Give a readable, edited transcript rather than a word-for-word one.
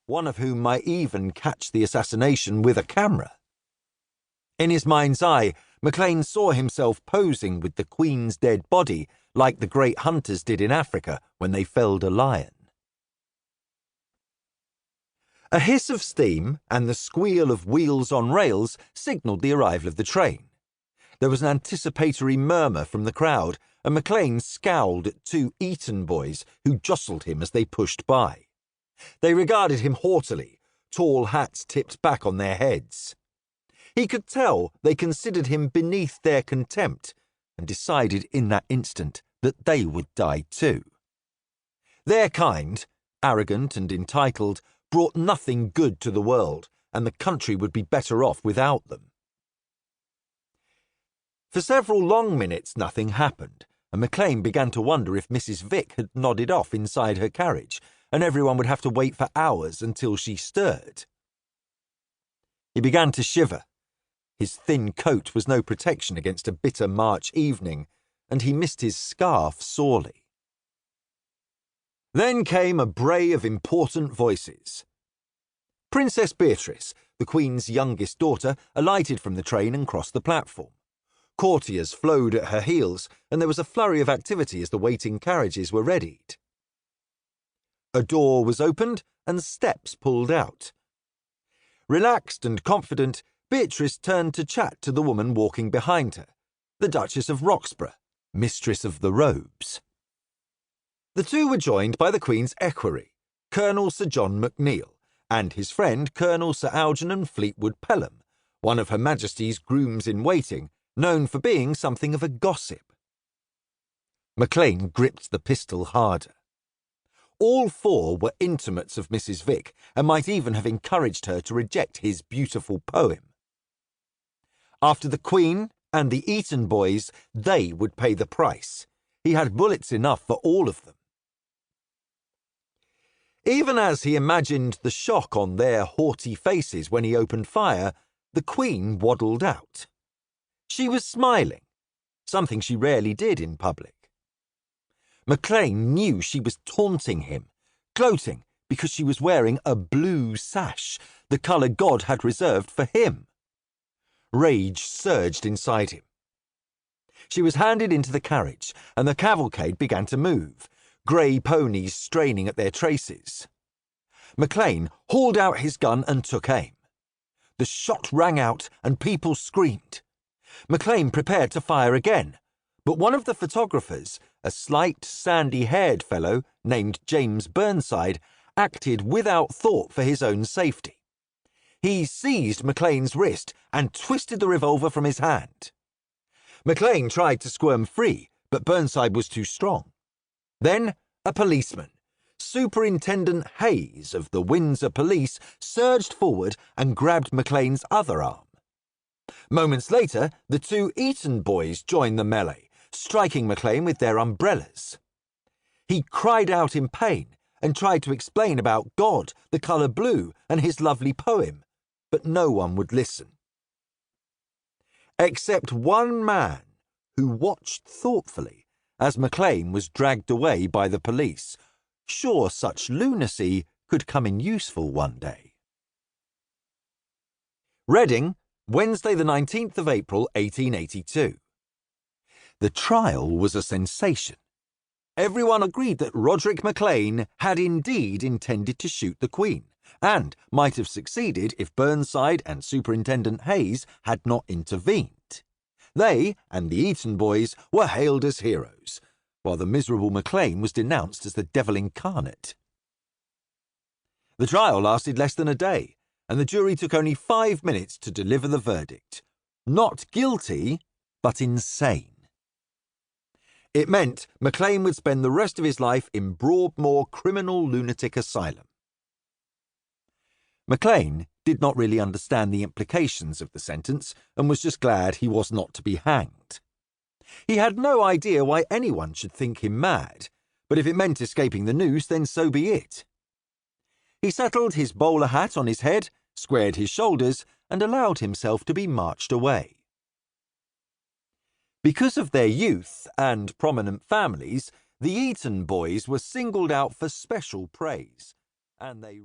one of whom might even catch the assassination with a camera. In his mind's eye, Maclean saw himself posing with the Queen's dead body like the great hunters did in Africa when they felled a lion. A hiss of steam and the squeal of wheels on rails signalled the arrival of the train. There was an anticipatory murmur from the crowd, and Maclean scowled at two Eton boys who jostled him as they pushed by. They regarded him haughtily, tall hats tipped back on their heads. He could tell they considered him beneath their contempt, and decided in that instant that they would die too. Their kind, arrogant and entitled, brought nothing good to the world, and the country would be better off without them. For several long minutes nothing happened, and Maclean began to wonder if Mrs. Vick had nodded off inside her carriage, and everyone would have to wait for hours until she stirred. He began to shiver. His thin coat was no protection against a bitter March evening, and he missed his scarf sorely. Then came a bray of important voices. Princess Beatrice, the Queen's youngest daughter, alighted from the train and crossed the platform. Courtiers flowed at her heels, and there was a flurry of activity as the waiting carriages were readied. A door was opened, and steps pulled out. Relaxed and confident, Beatrice turned to chat to the woman walking behind her, the Duchess of Roxburgh, mistress of the robes. The two were joined by the Queen's equerry, Colonel Sir John Macneill, and his friend Colonel Sir Algernon Fleetwood Pelham, one of Her Majesty's grooms-in-waiting, known for being something of a gossip. Maclean gripped the pistol harder. All four were intimates of Mrs. Vick, and might even have encouraged her to reject his beautiful poem. After the Queen and the Eton boys, they would pay the price. He had bullets enough for all of them. Even as he imagined the shock on their haughty faces when he opened fire, the Queen waddled out. She was smiling, something she rarely did in public. Maclean knew she was taunting him, gloating because she was wearing a blue sash, the colour God had reserved for him. Rage surged inside him. She was handed into the carriage, and the cavalcade began to move, grey ponies straining at their traces. Maclean hauled out his gun and took aim. The shot rang out, and people screamed. Maclean prepared to fire again, but one of the photographers, a slight, sandy-haired fellow named James Burnside, acted without thought for his own safety. He seized Maclean's wrist and twisted the revolver from his hand. Maclean tried to squirm free, but Burnside was too strong. Then a policeman, Superintendent Hayes of the Windsor Police, surged forward and grabbed Maclean's other arm. Moments later, the two Eton boys joined the melee, striking Maclean with their umbrellas. He cried out in pain and tried to explain about God, the colour blue, and his lovely poem, but no one would listen. Except one man who watched thoughtfully as Maclean was dragged away by the police, sure such lunacy could come in useful one day. Reading, Wednesday the 19th of April 1882. The trial was a sensation. Everyone agreed that Roderick Maclean had indeed intended to shoot the Queen, and might have succeeded if Burnside and Superintendent Hayes had not intervened. They and the Eton boys were hailed as heroes, while the miserable Maclean was denounced as the devil incarnate. The trial lasted less than a day, and the jury took only 5 minutes to deliver the verdict. Not guilty, but insane. It meant Maclean would spend the rest of his life in Broadmoor Criminal Lunatic Asylum. Maclean did not really understand the implications of the sentence and was just glad he was not to be hanged. He had no idea why anyone should think him mad, but if it meant escaping the noose, then so be it. He settled his bowler hat on his head, squared his shoulders, and allowed himself to be marched away. Because of their youth and prominent families, the Eton boys were singled out for special praise, and they